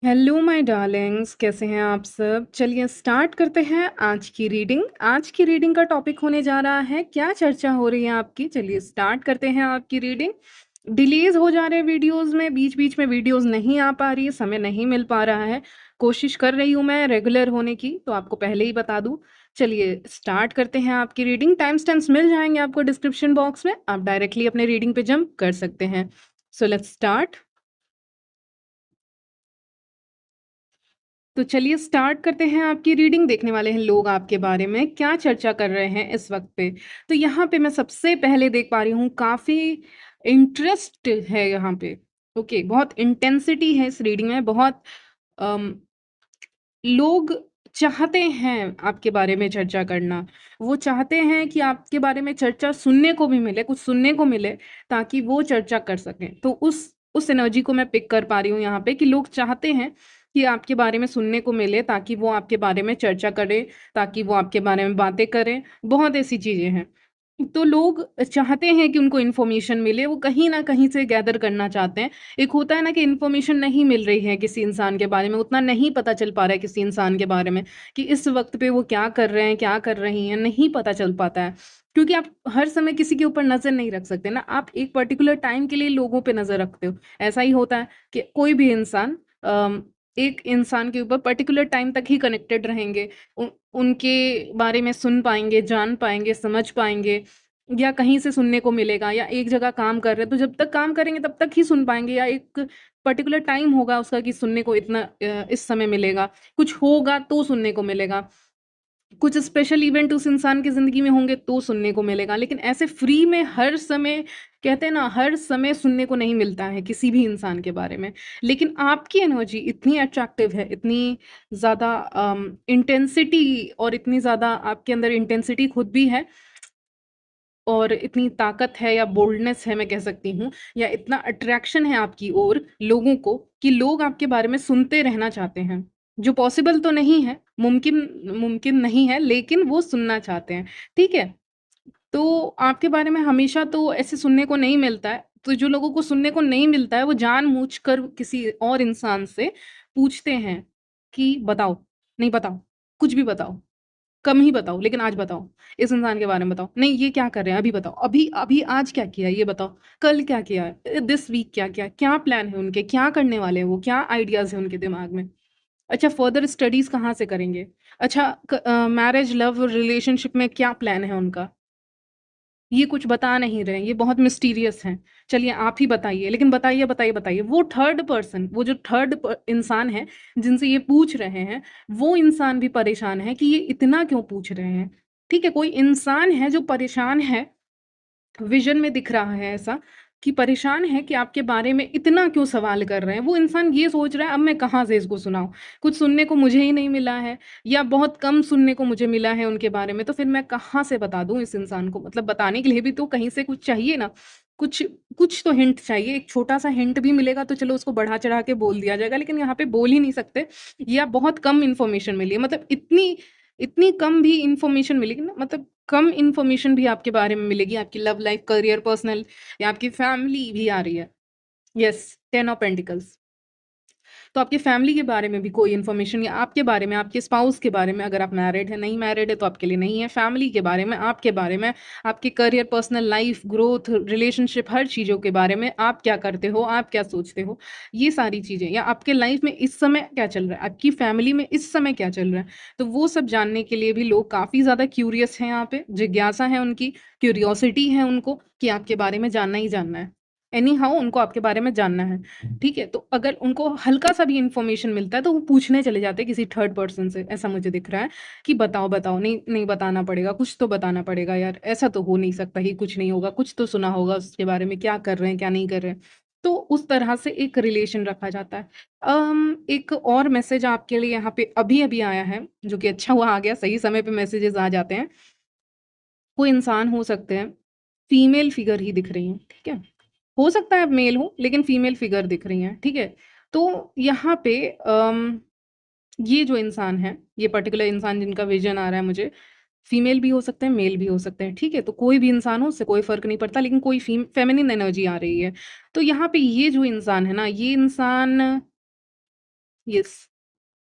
Hello my Darling's, कैसे हैं आप सब? चलिए स्टार्ट करते हैं आज की रीडिंग। आज की रीडिंग का टॉपिक होने जा रहा है, क्या चर्चा हो रही है आपकी। चलिए स्टार्ट करते हैं आपकी रीडिंग। डिलेज हो जा रहे हैं वीडियोस में, बीच बीच में वीडियोस नहीं आ पा रही है, समय नहीं मिल पा रहा है। कोशिश कर रही हूँ मैं रेगुलर होने की, तो आपको पहले ही बता दूँ। चलिए स्टार्ट करते हैं आपकी रीडिंग। टाइम स्टैम्प्स मिल जाएंगे आपको डिस्क्रिप्शन बॉक्स में, आप डायरेक्टली अपने रीडिंग पे जंप कर सकते हैं। So let's start. तो चलिए स्टार्ट करते हैं आपकी रीडिंग। देखने वाले हैं लोग आपके बारे में क्या चर्चा कर रहे हैं इस वक्त पे। तो यहाँ पे मैं सबसे पहले देख पा रही हूँ काफ़ी इंटरेस्ट है यहाँ पे। ओके, बहुत इंटेंसिटी है इस रीडिंग में, बहुत अम, लोग चाहते हैं आपके बारे में चर्चा करना। वो चाहते हैं कि आपके बारे में चर्चा सुनने को भी मिले, कुछ सुनने को मिले, ताकि वो चर्चा कर सकें। तो उस एनर्जी को मैं पिक कर पा रही हूँ यहाँ पे कि लोग चाहते हैं कि आपके बारे में सुनने को मिले, ताकि वो आपके बारे में चर्चा करें, ताकि वो आपके बारे में बातें करें। बहुत ऐसी चीज़ें हैं। तो लोग चाहते हैं कि उनको इन्फॉर्मेशन मिले, वो कहीं न कहीं से गैदर करना चाहते हैं। एक होता है ना कि इन्फॉर्मेशन नहीं मिल रही है किसी इंसान के बारे में, उतना नहीं पता चल पा रहा है किसी इंसान के बारे में कि इस वक़्त पे वो क्या कर रहे हैं, क्या कर रही हैं, नहीं पता चल पाता है। क्योंकि आप हर समय किसी के ऊपर नज़र नहीं रख सकते ना, आप एक पर्टिकुलर टाइम के लिए लोगों पे नज़र रखते हो। ऐसा ही होता है कि कोई भी इंसान एक इंसान के ऊपर पर्टिकुलर टाइम तक ही कनेक्टेड रहेंगे। उ उनके बारे में सुन पाएँगे, जान पाएँगे, समझ पाएँगे, या कहीं से सुनने को मिलेगा, या एक जगह काम कर रहे हैं तो जब तक काम करेंगे तब तक ही सुन पाएँगे, या एक पर्टिकुलर टाइम होगा उसका कि सुनने को इतना इस समय मिलेगा, कुछ होगा तो सुनने को मिलेगा, कुछ स्पेशल इवेंट उस इंसान की ज़िंदगी में होंगे तो सुनने को मिलेगा। लेकिन ऐसे फ्री में हर समय, कहते हैं ना, हर समय सुनने को नहीं मिलता है किसी भी इंसान के बारे में। लेकिन आपकी एनर्जी इतनी अट्रैक्टिव है, इतनी ज़्यादा इंटेंसिटी, और इतनी ज़्यादा आपके अंदर इंटेंसिटी खुद भी है, और इतनी ताकत है या बोल्डनेस है मैं कह सकती हूँ, या इतना अट्रैक्शन है आपकी ओर लोगों को, कि लोग आपके बारे में सुनते रहना चाहते हैं। जो पॉसिबल तो नहीं है, मुमकिन मुमकिन नहीं है, लेकिन वो सुनना चाहते हैं। ठीक है? तो आपके बारे में हमेशा तो ऐसे सुनने को नहीं मिलता है। तो जो लोगों को सुनने को नहीं मिलता है, वो जानबूझकर किसी और इंसान से पूछते हैं कि बताओ, नहीं बताओ, कुछ भी बताओ। कम ही बताओ, लेकिन आज बताओ। इस इंसान के बारे में बताओ। नहीं, ये क्या कर रहे हैं अभी बताओ। अभी अभी आज क्या किया है ये बताओ। कल क्या किया है? दिस वीक क्या किया? क्या प्लान है उनके? क्या करने वाले हैं वो? क्या आइडियाज़ हैं उनके दिमाग में? अच्छा, फर्दर स्टडीज़ कहाँ से करेंगे? अच्छा, मैरिज, लव, रिलेशनशिप में क्या प्लान है उनका? ये कुछ बता नहीं रहे हैं, ये बहुत मिस्टीरियस हैं। चलिए आप ही बताइए, लेकिन बताइए, बताइए, बताइए। वो थर्ड पर्सन, वो जो थर्ड इंसान है जिनसे ये पूछ रहे हैं, वो इंसान भी परेशान है कि ये इतना क्यों पूछ रहे हैं। ठीक है, कोई इंसान है जो परेशान है, विज़न में दिख रहा है ऐसा कि परेशान है कि आपके बारे में इतना क्यों सवाल कर रहे हैं। वो इंसान ये सोच रहा है, अब मैं कहाँ से इसको सुनाऊँ? कुछ सुनने को मुझे ही नहीं मिला है, या बहुत कम सुनने को मुझे मिला है उनके बारे में, तो फिर मैं कहाँ से बता दूँ इस इंसान को? मतलब बताने के लिए भी तो कहीं से कुछ चाहिए ना। कुछ कुछ तो हिंट चाहिए। एक छोटा-सा हिंट भी मिलेगा तो चलो उसको बढ़ा-चढ़ा के बोल दिया जाएगा, लेकिन यहाँ पे बोल ही नहीं सकते, या बहुत कम इन्फॉर्मेशन मिली है। मतलब इतनी इतनी कम भी इन्फॉर्मेशन मिलेगी ना, मतलब कम इन्फॉर्मेशन भी आपके बारे में मिलेगी, आपकी लव लाइफ, करियर, पर्सनल, या आपकी फैमिली भी आ रही है। Yes, 10 of pentacles. तो आपकी फैमिली के बारे में भी कोई इन्फॉर्मेशन, या आपके बारे में, आपके स्पाउस के बारे में, अगर आप मैरिड हैं, नहीं मैरिड है तो आपके लिए नहीं है, फैमिली के बारे में, आपके बारे में, आपके career, personal life, growth, relationship, हर चीज़ों के बारे में, आप क्या करते हो, आप क्या सोचते हो, ये सारी चीज़ें, या आपके लाइफ में इस समय क्या चल रहा है, आपकी फैमिली में इस समय क्या चल रहा है, तो वो सब जानने के लिए भी लोग काफ़ी ज़्यादा क्यूरियस हैं यहाँ पे, जिज्ञासा है उनकी, क्यूरियोसिटी है उनको कि आपके बारे में जानना ही जानना है। एनी हाउ उनको आपके बारे में जानना है। ठीक है? तो अगर उनको हल्का-सा भी इन्फॉर्मेशन मिलता है, तो वो पूछने चले जाते हैं किसी थर्ड पर्सन से, ऐसा मुझे दिख रहा है कि बताओ, बताओ, नहीं, नहीं बताना पड़ेगा, कुछ तो बताना पड़ेगा यार, ऐसा तो हो नहीं सकता ही, कुछ नहीं होगा, कुछ तो सुना होगा उसके बारे में, क्या कर रहे हैं, क्या नहीं कर रहे हैं। तो उस तरह से एक रिलेशन रखा जाता है। एक और मैसेज आपके लिए यहाँ पे अभी-अभी आया है, जो कि अच्छा हुआ आ गया, सही समय पे मैसेजेस आ जाते हैं। कोई इंसान हो सकते हैं, फीमेल फिगर ही दिख रही हैं, ठीक है? हो सकता है मेल हो, लेकिन फीमेल फिगर दिख रही हैं, ठीक है? तो यहाँ पे ये जो इंसान है, ये पर्टिकुलर इंसान जिनका विज़न आ रहा है मुझे, फीमेल भी हो सकते हैं, मेल भी हो सकते हैं, ठीक है? तो कोई भी इंसान हो, उससे कोई फ़र्क नहीं पड़ता, लेकिन कोई फेमिनिन एनर्जी आ रही है। तो यहाँ पे ये जो इंसान है ना, ये इंसान यस,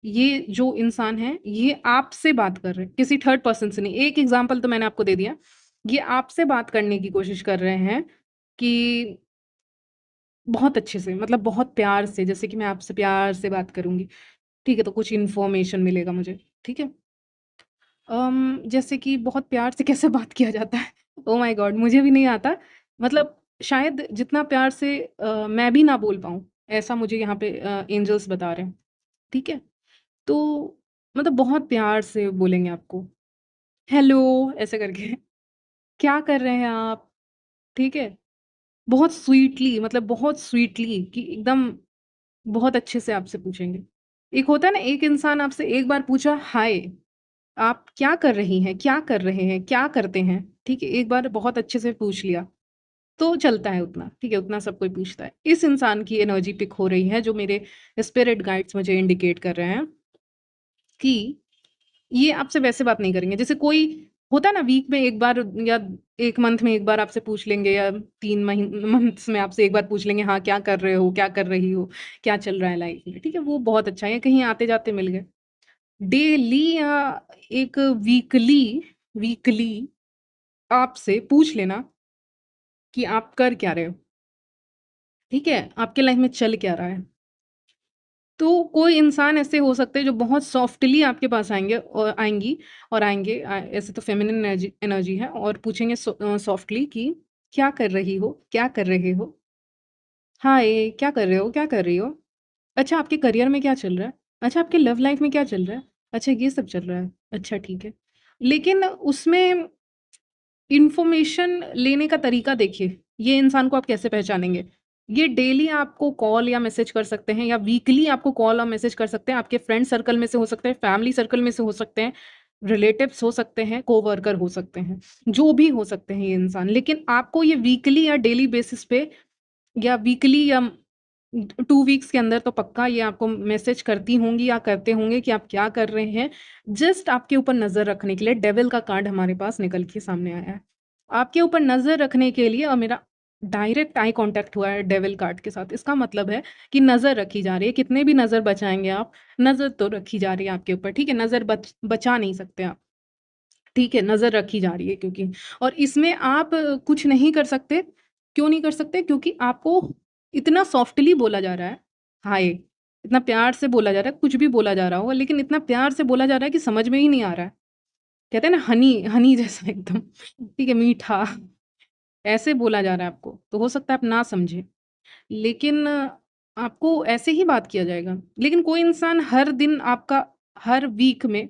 ये जो इंसान है, ये आपसे बात कर रहे हैं, किसी थर्ड पर्सन से नहीं। एक एग्ज़ाम्पल तो मैंने आपको दे दिया। ये आपसे बात करने की कोशिश कर रहे हैं कि बहुत अच्छे से, मतलब बहुत प्यार से, जैसे कि मैं आपसे प्यार से बात करूँगी, ठीक है? तो कुछ इन्फॉर्मेशन मिलेगा मुझे, ठीक है? जैसे कि बहुत प्यार से कैसे बात किया जाता है? Oh my God! मुझे भी नहीं आता। मतलब शायद जितना प्यार से मैं भी ना बोल पाऊँ, ऐसा मुझे यहाँ पे एंजल्स बता रहे हैं, ठीक है? तो मतलब बहुत प्यार से बोलेंगे आपको, हेलो ऐसे करके, क्या कर रहे हैं आप? ठीक है? बहुत स्वीटली, मतलब बहुत स्वीटली, कि एकदम बहुत अच्छे से आपसे पूछेंगे। एक होता है ना, एक इंसान आपसे एक बार पूछा हाय, आप क्या कर रही हैं? क्या कर रहे हैं? क्या करते हैं? ठीक है? एक बार बहुत अच्छे से पूछ लिया, तो चलता है उतना, ठीक है? उतना सब कोई पूछता है। इस इंसान की एनर्जी पिक हो रही है, जो मेरे स्पिरिट गाइड्स मुझे इंडिकेट कर रहे हैं कि ये आपसे वैसे बात नहीं करेंगे। जैसे कोई होता है ना, वीक में 1 बार या 1 मंथ में 1 बार आपसे पूछ लेंगे, या 3 मंथ्स में आपसे 1 बार पूछ लेंगे, हाँ, क्या कर रहे हो? क्या कर रही हो? क्या चल रहा है लाइफ में? ठीक है? वो बहुत अच्छा है, कहीं आते-जाते मिल गए। डेली या एक वीकली वीकली आपसे पूछ लेना कि आप कर क्या रहे हो? ठीक है? आपके लाइफ में चल क्या रहा है? तो कोई इंसान ऐसे हो सकते हैं जो बहुत सॉफ्टली आपके पास आएँगे और आएँगी और आएँगे, ऐसे तो फेमिनिन एनर्जी एनर्जी है, और पूछेंगे सॉफ्टली कि क्या कर रही हो? क्या कर रहे हो? हाय, क्या कर रहे हो? क्या कर रही हो? अच्छा, आपके करियर में क्या चल रहा है? अच्छा, आपके लव लाइफ में क्या चल रहा है? अच्छा, ये सब चल रहा है। अच्छा, ठीक है। लेकिन उसमें इन्फॉर्मेशन लेने का तरीका देखिए, ये इंसान को आप कैसे पहचानेंगे? ये डेली आपको कॉल या मैसेज कर सकते हैं, या वीकली आपको कॉल और मैसेज कर सकते हैं। आपके फ्रेंड सर्कल में से हो सकते हैं, फैमिली सर्कल में से हो सकते हैं, रिलेटिव्स हो सकते हैं, कोवर्कर हो सकते हैं, जो भी हो सकते हैं ये इंसान। लेकिन आपको ये वीकली या डेली बेसिस पे, या वीकली या 2 वीक्स के अंदर तो पक्का ये आपको मैसेज करती होंगी या करते होंगे कि आप क्या कर रहे हैं। जस्ट आपके ऊपर नज़र रखने के लिए डेविल का कार्ड हमारे पास निकल के सामने आया है। आपके ऊपर नज़र रखने के लिए, और मेरा डायरेक्ट आई कॉन्टैक्ट हुआ है डेविल कार्ड के साथ। इसका मतलब है कि नज़र रखी जा रही है। कितने भी नज़र बचाएँगे आप, नज़र तो रखी जा रही है आपके ऊपर, ठीक है? नज़र बचा नहीं सकते आप। ठीक है, नज़र रखी जा रही है क्योंकि, और इसमें आप कुछ नहीं कर सकते। क्यों नहीं कर सकते? क्योंकि आपको इतना सॉफ्टली बोला जा रहा है, हाय, इतना प्यार से बोला जा रहा है, कुछ भी बोला जा रहा होगा, लेकिन इतना प्यार से बोला जा रहा है कि समझ में ही नहीं आ रहा है। कहते हैं ना, हनी हनी जैसा एकदम, ठीक है, मीठा, ऐसे बोला जा रहा है आपको, तो हो सकता है आप ना समझें। लेकिन आपको ऐसे ही बात किया जाएगा। लेकिन कोई इंसान हर दिन आपका, हर वीक में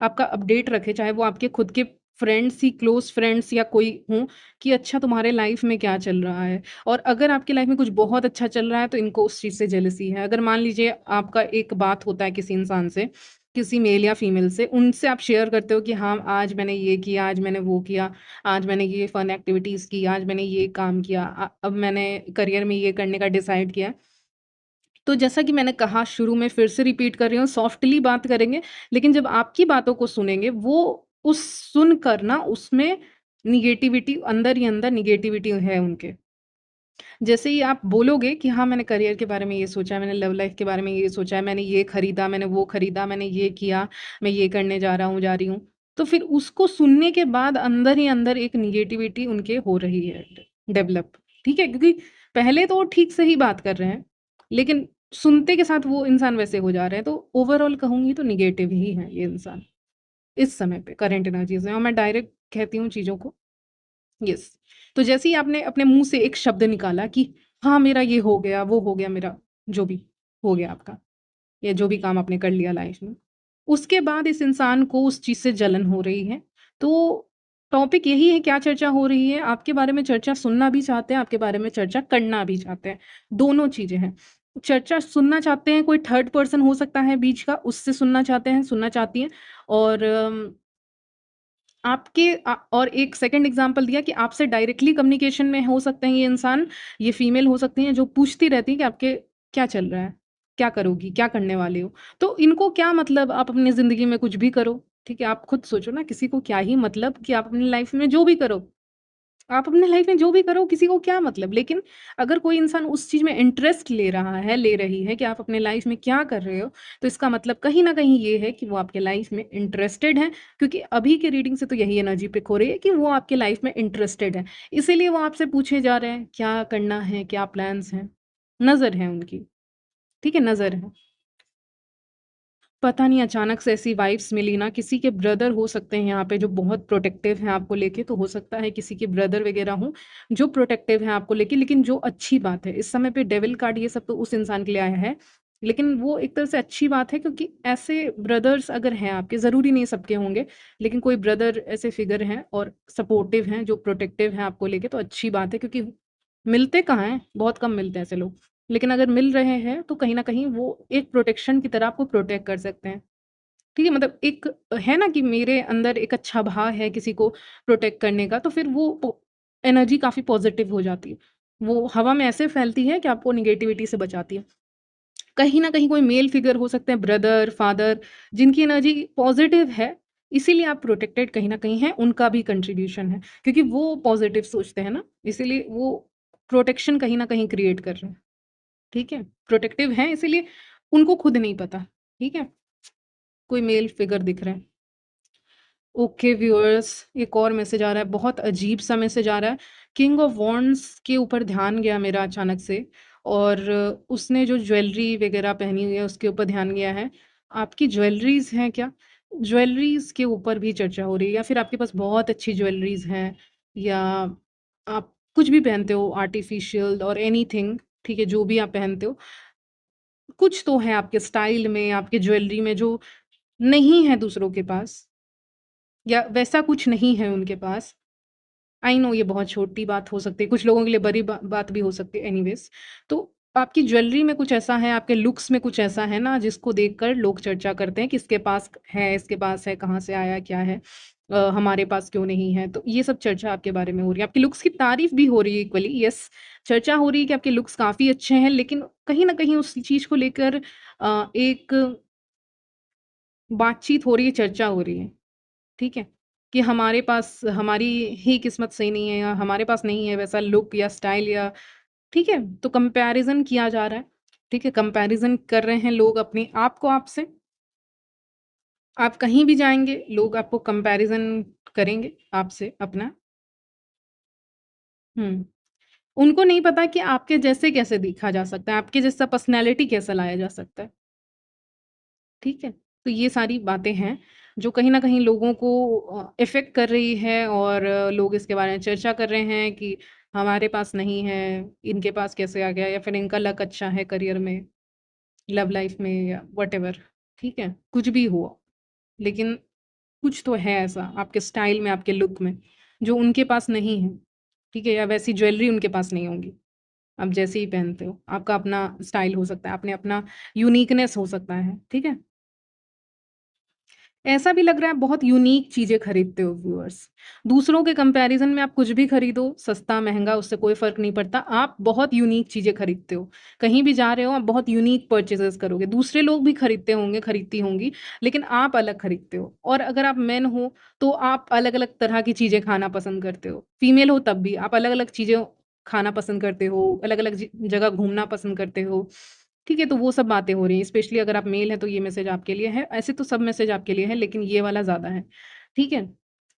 आपका अपडेट रखे, चाहे वो आपके खुद के फ्रेंड्स ही, क्लोज़ फ्रेंड्स या कोई हों, कि अच्छा तुम्हारे लाइफ़ में क्या चल रहा है? और अगर आपकी लाइफ़ में कुछ बहुत अच्छा चल रहा है, तो इनको उस चीज़ से जेलसी है। अगर मान लीजिए आपका एक बात होता है किसी इंसान से, किसी मेल या फीमेल से, उनसे आप शेयर करते हो कि हाँ, आज मैंने ये किया, आज मैंने वो किया, आज मैंने ये फन एक्टिविटीज़ की, आज मैंने ये काम किया, अब मैंने करियर में ये करने का डिसाइड किया है। तो जैसा कि मैंने कहा शुरू में, फिर से रिपीट कर रही हूँ, सॉफ्टली बात करेंगे, लेकिन जब आपकी बातों को सुनेंगे, वो उस सुनकर ना, उसमें नेगेटिविटी, अंदर ही अंदर नेगेटिविटी है उनके। जैसे ही आप बोलोगे कि हाँ, मैंने करियर के बारे में ये सोचा है, मैंने लव लाइफ के बारे में ये सोचा है, मैंने ये खरीदा, मैंने वो खरीदा, मैंने ये किया, मैं ये करने जा रहा हूँ, जा रही हूँ। तो फिर उसको सुनने के बाद अंदर ही अंदर एक नेगेटिविटी उनके हो रही है डेवलप, ठीक है? क्योंकि पहले तो वो ठीक से ही बात कर रहे हैं, लेकिन सुनते के साथ वो इंसान वैसे हो जा रहे हैं। तो ओवरऑल कहूँगी तो नेगेटिव ही है ये इंसान, इस समय पे करंट एनर्जीज़ में, और मैं डायरेक्ट कहती हूँ चीज़ों को। यस। तो जैसे ही आपने अपने मुँह से एक शब्द निकाला कि हाँ, मेरा ये हो गया, वो हो गया, मेरा जो भी हो गया आपका, या जो भी काम आपने कर लिया लाइफ़ में, उसके बाद इस इंसान को उस चीज़ से जलन हो रही है। तो टॉपिक यही है, क्या चर्चा हो रही है, आपके बारे में चर्चा सुनना भी चाहते हैं, आपके बारे में चर्चा करना भी चाहते हैं, दोनों चीज़ें हैं। चर्चा सुनना चाहते हैं, कोई थर्ड पर्सन हो सकता है बीच का, उससे सुनना चाहते हैं, सुनना चाहती हैं, और और एक सेकंड एग्ज़ाम्पल दिया कि आपसे डायरेक्टली कम्युनिकेशन में हो सकते हैं ये इंसान, ये फीमेल हो सकती हैं, जो पूछती रहती हैं कि आपके क्या चल रहा है? क्या करोगी? क्या करने वाले हो? तो इनको क्या मतलब, आप अपनी ज़िंदगी में कुछ भी करो, ठीक है? आप खुद सोचो ना, किसी को क्या ही मतलब कि आप अपनी लाइफ़ में जो भी करो। आप अपने लाइफ में जो भी करो किसी को क्या मतलब? लेकिन अगर कोई इंसान उस चीज़ में इंटरेस्ट ले रहा है, ले रही है कि आप अपने लाइफ में क्या कर रहे हो, तो इसका मतलब कहीं न कहीं ये है कि वो आपके लाइफ में इंटरेस्टेड हैं, क्योंकि अभी के रीडिंग से तो यही एनर्जी पिक हो रही है कि वो आपके लाइफ में इंटरेस्टेड है। इसीलिए वो आपसे पूछे जा रहे हैं, क्या करना है, क्या प्लान्स हैं? नज़र है उनकी, ठीक है? नज़र है। पता नहीं अचानक से ऐसी वाइब्स मिली ना, किसी के ब्रदर हो सकते हैं यहाँ पे जो बहुत प्रोटेक्टिव हैं आपको लेके, तो हो सकता है किसी के ब्रदर वगैरह हों, जो प्रोटेक्टिव हैं आपको लेके, लेकिन जो अच्छी बात है। इस समय पे डेविल कार्ड ये सब तो उस इंसान के लिए आया है, लेकिन वो एक तरह से अच्छी बात है क्योंकि ऐसे ब्रदर्स अगर हैं आपके, ज़रूरी नहीं सबके होंगे, लेकिन कोई ब्रदर ऐसे फिगर हैं और सपोर्टिव हैं, जो प्रोटेक्टिव हैं आपको लेके, तो अच्छी बात है क्योंकि मिलते कहाँ हैं, बहुत कम मिलते हैं ऐसे लोग। लेकिन अगर मिल रहे हैं, तो कहीं न कहीं वो एक प्रोटेक्शन की तरह आपको प्रोटेक्ट कर सकते हैं। ठीक है? मतलब एक है ना कि मेरे अंदर एक अच्छा भाव है किसी को प्रोटेक्ट करने का, तो फिर वो एनर्जी काफ़ी पॉज़िटिव हो जाती है। वो हवा में ऐसे फैलती है कि आपको नेगेटिविटी से बचाती है। कहीं न कहीं कोई मेल फिगर हो सकते हैं, ब्रदर, फादर, जिनकी एनर्जी पॉज़िटिव है, इसीलिए आप प्रोटेक्टेड कहीं न कहीं हैं, उनका भी कंट्रीब्यूशन है। क्योंकि वो पॉज़िटिव सोचते हैं ना, इसीलिए वो प्रोटेक्शन कहीं न कहीं क्रिएट कर रहे हैं। ठीक है? प्रोटेक्टिव हैं इसीलिए उनको खुद नहीं पता। ठीक है? कोई मेल फिगर दिख रहे हैं। ओके व्यूअर्स, एक और मैसेज आ रहा है, बहुत अजीब-सा मैसेज आ रहा है। किंग ऑफ वॉन्ड्स के ऊपर ध्यान गया मेरा अचानक से और उसने जो ज्वेलरी वगैरह पहनी हुई है, उसके ऊपर ध्यान गया है। आपकी ज्वेलरीज़ हैं क्या? ज्वेलरीज़ के ऊपर भी चर्चा हो रही है या फिर आपके पास बहुत अच्छी ज्वेलरीज़ हैं या आप कुछ भी पहनते हो आर्टिफ़िशियल और एनीथिंग, ठीक है, जो भी आप पहनते हो, कुछ तो है आपके स्टाइल में, आपके ज्वेलरी में जो नहीं है दूसरों के पास या वैसा कुछ नहीं है उनके पास। आई नो ये बहुत छोटी बात हो सकती है, कुछ लोगों के लिए बड़ी बात भी हो सकती है एनीवेज़। तो आपकी ज्वेलरी में कुछ ऐसा है, आपके लुक्स में कुछ ऐसा है ना जिसको देखकर लोग चर्चा करते हैं कि इसके पास है, इसके पास है, कहाँ से आया, क्या है? हमारे पास क्यों नहीं है? तो ये सब चर्चा आपके बारे में हो रही है। आपके लुक्स की तारीफ़ भी हो रही है इक्वली, येस, चर्चा हो रही है कि आपके लुक्स काफ़ी अच्छे हैं, लेकिन कहीं न कहीं उस चीज़ को लेकर एक बातचीत हो रही है, चर्चा हो रही है। ठीक है? कि हमारे पास हमारी ही किस्मत सही नहीं है या हमारे पास नहीं है वैसा लुक या स्टाइल या ठीक है? तो कंपैरिज़न किया जा रहा है, ठीक है? कंपैरिज़न कर रहे हैं लोग अपने आप को आपसे। आप कहीं भी जाएँगे, लोग आपको कंपैरिज़न करेंगे आपसे अपना। हुँ। उनको नहीं पता कि आपके जैसे कैसे दिखा जा सकता है, आपके जैसा पर्सनैलिटी कैसा लाया जा सकता है। ठीक है? तो ये सारी बातें हैं, जो कहीं न कहीं लोगों को इफ़ेक्ट कर रही है और लोग इसके बारे में चर्चा कर रहे हैं कि हमारे पास नहीं है, इनके पास कैसे आ गया या फिर इनका लक अच्छा है करियर में, लव लाइफ़ में या व्हाटएवर, ठीक है? कुछ भी हो, लेकिन कुछ तो है ऐसा आपके स्टाइल में, आपके लुक में, जो उनके पास नहीं है, ठीक है? या वैसी ज्वेलरी उनके पास नहीं होंगी, आप जैसे ही पहनते हो। आपका अपना स्टाइल हो सकता है, आपने अपना यूनिकनेस हो सकता है, ठीक है? ऐसा भी लग रहा है बहुत यूनिक चीज़ें खरीदते हो व्यूअर्स। दूसरों के कंपैरिज़न में आप कुछ भी खरीदो, सस्ता, महँगा उससे कोई फ़र्क नहीं पड़ता। आप बहुत यूनिक चीज़ें खरीदते हो। कहीं भी जा रहे हो आप बहुत यूनिक परचेज़ेज़ करोगे। दूसरे लोग भी खरीदते होंगे, खरीदती होंगी, लेकिन आप अलग खरीदते हो। और अगर आप मेन हो, तो आप अलग-अलग तरह की चीज़ें खाना पसंद करते हो। फीमेल हो तब भी आप अलग-अलग चीज़ें खाना पसंद करते हो, अलग-अलग जगह घूमना पसंद करते हो। ठीक है, तो वो सब बातें हो रही हैं, स्पेशली अगर आप मेल हैं तो ये मैसेज आपके लिए है, ऐसे तो सब मैसेज आपके लिए है लेकिन ये वाला ज़्यादा है, ठीक है?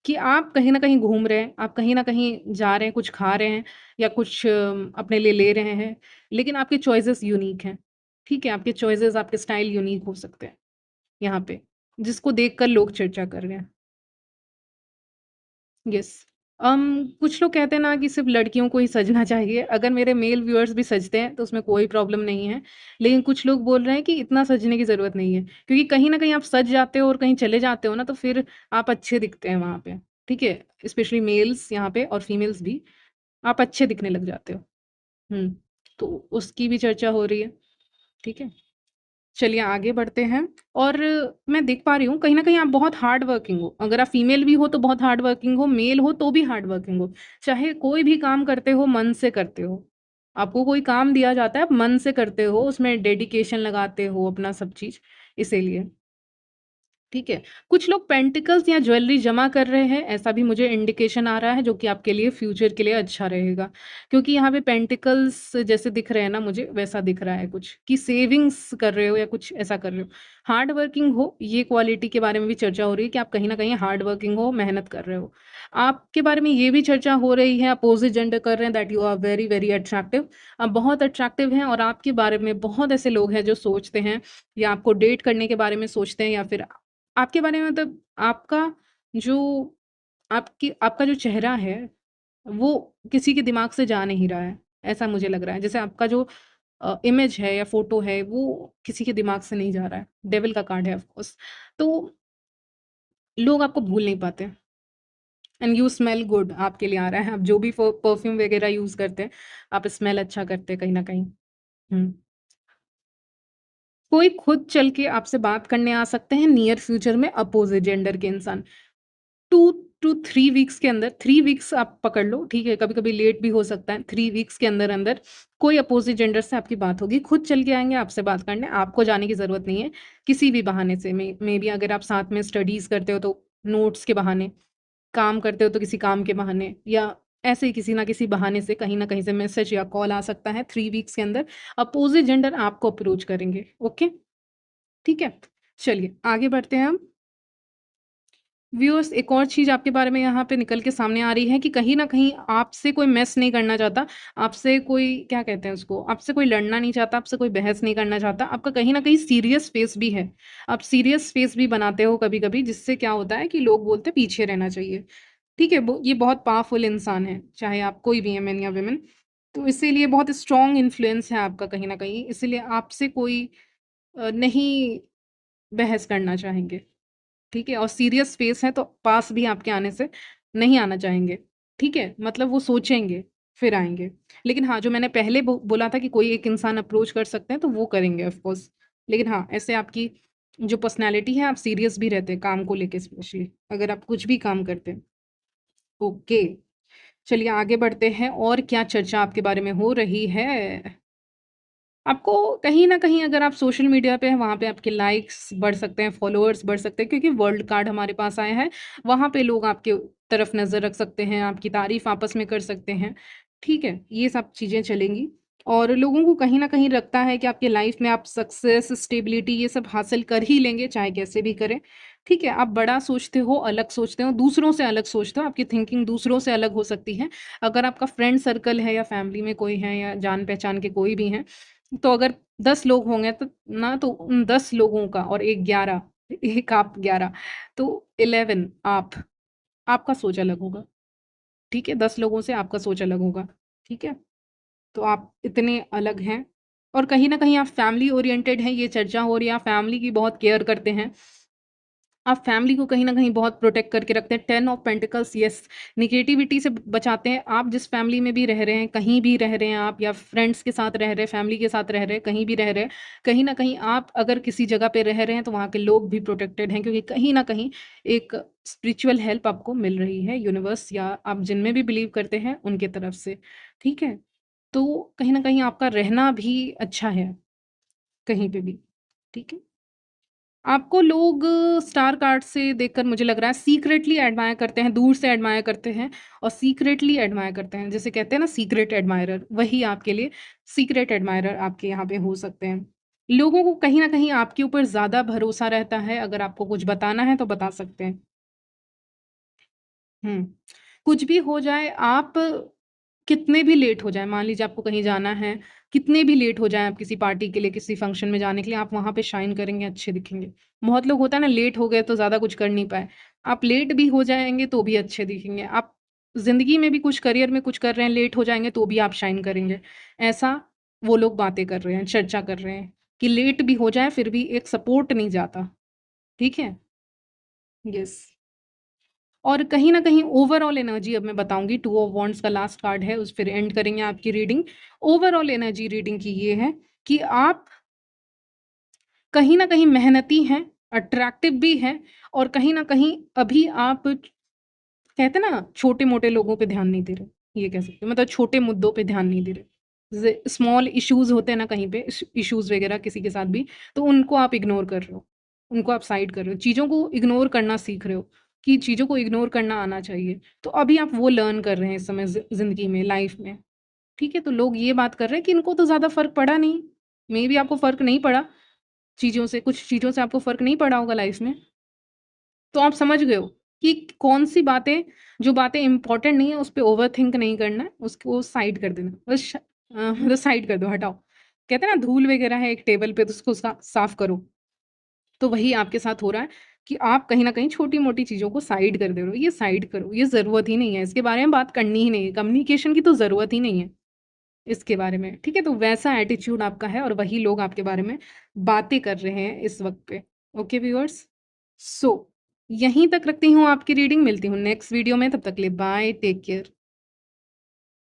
कि आप कहीं न कहीं घूम रहे हैं, आप कहीं न कहीं जा रहे हैं, कुछ खा रहे हैं या कुछ अपने लिए ले रहे हैं, लेकिन आपके चॉइसेस यूनिक हैं, ठीक है? आपके चॉइसेस, आपके स्टाइल यूनिक हो सकते हैं यहाँ पे, जिसको देखकर लोग चर्चा कर रहे हैं। यस। कुछ लोग कहते हैं ना कि सिर्फ़ लड़कियों को ही सजना चाहिए। अगर मेरे मेल व्यूअर्स भी सजते हैं, तो उसमें कोई प्रॉब्लम नहीं है। लेकिन कुछ लोग बोल रहे हैं कि इतना सजने की ज़रूरत नहीं है। क्योंकि कहीं न कहीं आप सज जाते हो और कहीं चले जाते हो ना, तो फिर आप अच्छे दिखते हैं वहाँ पे। ठीक है? स्पेशली मेल्स यहाँ पे और फीमेल्स भी, आप अच्छे दिखने लग जाते हो। हुँ। तो उसकी भी चर्चा हो रही है। ठीक है? चलिए आगे बढ़ते हैं और मैं देख पा रही हूँ कहीं न कहीं आप बहुत हार्ड वर्किंग हो। अगर आप फीमेल भी हो तो बहुत हार्ड वर्किंग हो, मेल हो तो भी हार्ड वर्किंग हो। चाहे कोई भी काम करते हो, मन से करते हो। आपको कोई काम दिया जाता है, आप मन से करते हो, उसमें डेडिकेशन लगाते हो अपना सब चीज़, इसीलिए। ठीक है? कुछ लोग पेंटिकल्स या ज्वेलरी जमा कर रहे हैं, ऐसा भी मुझे इंडिकेशन आ रहा है, जो कि आपके लिए फ्यूचर के लिए अच्छा रहेगा। क्योंकि यहाँ पे पेंटिकल्स जैसे दिख रहे हैं ना मुझे, वैसा दिख रहा है कुछ कि सेविंग्स कर रहे हो या कुछ ऐसा कर रहे हो। हार्ड वर्किंग हो, ये क्वालिटी के बारे में भी चर्चा हो रही है कि आप कहीं न कहीं हार्ड वर्किंग हो, मेहनत कर रहे हो। आपके बारे में ये भी चर्चा हो रही है, अपोज़िट जेंडर कर रहे हैं that you are very, very attractive. आप बहुत अट्रैक्टिव हैं और आपके बारे में बहुत ऐसे लोग हैं जो सोचते हैं या आपको डेट करने के बारे में सोचते हैं या फिर आपके बारे में मतलब जो आपका जो चेहरा है, वो किसी के दिमाग से जा नहीं रहा है, ऐसा मुझे लग रहा है। जैसे आपका जो इमेज है या फ़ोटो है, वो किसी के दिमाग से नहीं जा रहा है। डेविल का कार्ड है ऑफ़ कोर्स। तो लोग आपको भूल नहीं पाते एंड यू स्मेल गुड आपके लिए आ रहा है। आप जो भी फ परफ्यूम वग़ैरह यूज़ करते हैं, आप स्मेल अच्छा करते हैं कहीं न कहीं। हुँ। कोई खुद चल के आपसे बात करने आ सकते हैं नियर फ्यूचर में अपोज़िट जेंडर के इंसान। 2 टू 3 वीक्स के अंदर 3 वीक्स आप पकड़ लो, ठीक है? कभी-कभी लेट भी हो सकता है। 3 वीक्स के अंदर-अंदर कोई अपोज़िट जेंडर से आपकी बात होगी। खुद चल के आएँगे आपसे बात करने, आपको जाने की ज़रूरत नहीं है, किसी भी बहाने से। मेबी अगर आप साथ में स्टडीज़ करते हो तो नोट्स के बहाने, काम करते हो तो किसी काम के बहाने या ऐसे ही किसी न किसी बहाने से कहीं न कहीं से मैसेज या कॉल आ सकता है 3 वीक्स के अंदर। अपोज़िट जेंडर आपको अप्रोच करेंगे, ओके? ठीक है? चलिए आगे बढ़ते हैं हम। व्यूअर्स एक और चीज़ आपके बारे में यहाँ पे निकल के सामने आ रही है कि कहीं न कहीं आपसे कोई मेस नहीं करना चाहता, आपसे कोई क्या कहते हैं उसको, आपसे कोई लड़ना नहीं चाहता, आपसे कोई बहस नहीं करना चाहता, आपका कहीं न कहीं सीरियस फेस भी है। आप सीरियस फेस भी बनाते हो कभी-कभी जिससे क्या होता है कि लोग बोलते हैं पीछे रहना चाहिए। ठीक है? वो ये बहुत पावरफुल इंसान है, चाहे आप कोई भी हैं मेन या वुमेन। तो इसीलिए बहुत स्ट्रॉन्ग इन्फ्लुएंस है आपका कहीं न कहीं, इसीलिए आपसे कोई नहीं बहस करना चाहेंगे। ठीक है? और सीरियस फेस है तो पास भी आपके आने से नहीं आना चाहेंगे, ठीक है? मतलब वो सोचेंगे, फिर आएँगे। लेकिन हाँ, जो मैंने पहले बोला था कि कोई एक इंसान अप्रोच कर सकते हैं, तो वो करेंगे ऑफ़ कोर्स। लेकिन हाँ, ऐसे आपकी जो पर्सनैलिटी है, आप सीरियस भी रहते हैं काम को लेके स्पेशली, अगर आप कुछ भी काम करते हैं। ओके, चलिए आगे बढ़ते हैं और क्या चर्चा आपके बारे में हो रही है? आपको कहीं न कहीं अगर आप सोशल मीडिया पे हैं, वहाँ पे आपके लाइक्स बढ़ सकते हैं, फॉलोअर्स बढ़ सकते हैं क्योंकि वर्ल्ड कार्ड हमारे पास आए हैं। वहाँ पे लोग आपके तरफ नज़र रख सकते हैं, आपकी तारीफ़ आपस में कर सकते हैं। ठीक है? ये सब चीज़ें चलेंगी और लोगों को कहीं न कहीं लगता है कि आपके लाइफ़ में आप सक्सेस, स्टेबिलिटी ये सब हासिल कर ही लेंगे, चाहे कैसे भी करें। ठीक है? आप बड़ा सोचते हो, अलग सोचते हो, दूसरों से अलग सोचते हो, आपकी थिंकिंग दूसरों से अलग हो सकती है। अगर आपका फ्रेंड सर्कल है या फैमिली में कोई है या जान-पहचान के कोई भी हैं, तो अगर 10 लोग होंगे तो उन 10 लोगों का और एक 11 एक आप 11 तो 11 आपका सोच अलग होगा, ठीक है? 10 लोगों से आपका सोच अलग होगा, ठीक है? तो आप इतने अलग हैं और कहीं न कहीं आप फैमिली ओरिएंटेड हैं, ये चर्चा हो रही है, आप फैमिली की बहुत केयर करते हैं। आप फैमिली को कहीं न कहीं बहुत प्रोटेक्ट करके रखते हैं। 10 ऑफ पेंटिकल्स यस, नेगेटिविटी से बचाते हैं। आप जिस फैमिली में भी रह रहे हैं, कहीं भी रह रहे हैं आप या फ्रेंड्स के साथ रह रहे हैं, फैमिली के साथ रह रहे हैं, कहीं भी रह रहे हैं, कहीं न कहीं आप अगर किसी जगह पे रह रहे हैं, तो वहाँ के लोग भी प्रोटेक्टेड हैं क्योंकि कहीं न कहीं एक स्पिरिचुअल हेल्प आपको मिल रही है यूनिवर्स या आप जिनमें भी बिलीव करते हैं, उनके तरफ से। ठीक है? तो कहीं न कहीं आपका रहना भी अच्छा है, कहीं पे भी। ठीक है? आपको लोग स्टार कार्ड से देखकर मुझे लग रहा है सीक्रेटली एडमायर करते हैं, दूर से एडमायर करते हैं और सीक्रेटली एडमायर करते हैं। जैसे कहते हैं ना सीक्रेट एडमायरर, वही आपके लिए सीक्रेट एडमायरर आपके यहाँ पे हो सकते हैं। लोगों को कहीं न कहीं आपके ऊपर ज़्यादा भरोसा रहता है, अगर आपको कुछ बताना है तो बता सकते हैं। हुँ। कुछ भी हो जाए आप कितने भी लेट हो जाएँ, मान लीजिए आपको कहीं जाना है, कितने भी लेट हो जाएँ आप किसी पार्टी के लिए, किसी फंक्शन में जाने के लिए, आप वहाँ पे शाइन करेंगे, अच्छे दिखेंगे। बहुत लोग होता है ना लेट हो गए तो ज़्यादा कुछ कर नहीं पाए। आप लेट भी हो जाएँगे तो भी अच्छे दिखेंगे। आप ज़िंदगी में भी कुछ करियर में कुछ कर रहे हैं, लेट हो जाएँगे तो भी आप शाइन करेंगे। ऐसा वो लोग बातें कर रहे हैं, चर्चा कर रहे हैं कि लेट भी हो जाए फिर भी एक सपोर्ट नहीं जाता। ठीक है? येस। और कहीं न कहीं ओवरऑल एनर्जी अब मैं बताऊँगी, 2 ऑफ वांड्स का लास्ट कार्ड है, उस फिर एंड करेंगे आपकी रीडिंग। ओवरऑल एनर्जी रीडिंग की ये है कि आप कहीं न कहीं मेहनती हैं, अट्रैक्टिव भी हैं और कहीं न कहीं अभी आप कहते हैं ना छोटे-मोटे लोगों पे ध्यान नहीं दे रहे, ये कह सकते हैं। मतलब छोटे मुद्दों पे ध्यान नहीं दे रहे। जैसे स्मॉल इश्यूज़ होते हैं ना कहीं पे इश्यूज़ वगैरह किसी के साथ भी, तो उनको आप इग्नोर कर रहे हो। उनको आप साइड कर रहे हो, चीज़ों को इग्नोर करना सीख रहे हो कि चीज़ों को इग्नोर करना आना चाहिए। तो अभी आप वो लर्न कर रहे हैं इस समय ज़िंदगी में, लाइफ़ में, ठीक है? तो लोग ये बात कर रहे हैं कि इनको तो ज़्यादा फ़र्क पड़ा नहीं, मेबी आपको फ़र्क नहीं पड़ा चीज़ों से, कुछ चीज़ों से आपको फ़र्क नहीं पड़ा होगा लाइफ़ में। तो आप समझ गए हो कि कौन-सी बातें, जो बातें इम्पोर्टेंट नहीं है, उस पे ओवरथिंक नहीं करना है, उसको साइड कर देना। मतलब साइड कर दो, हटाओ। कहते हैं ना धूल वगैरह है एक टेबल पे तो उसको साफ करो। तो वही आपके साथ हो रहा है कि आप कहीं न कहीं छोटी-मोटी चीज़ों को साइड कर दे रहे हो। ये साइड करो, ये ज़रूरत ही नहीं है, इसके बारे में बात करनी ही नहीं है, कम्युनिकेशन की तो ज़रूरत ही नहीं है इसके बारे में, ठीक है? तो वैसा एटीट्यूड आपका है और वही लोग आपके बारे में बातें कर रहे हैं इस वक़्त पे। Okay viewers? सो यहीं तक रखती हूँ आपकी रीडिंग, मिलती हूँ नेक्स्ट वीडियो में, तब तक के लिए बाय, टेक केयर।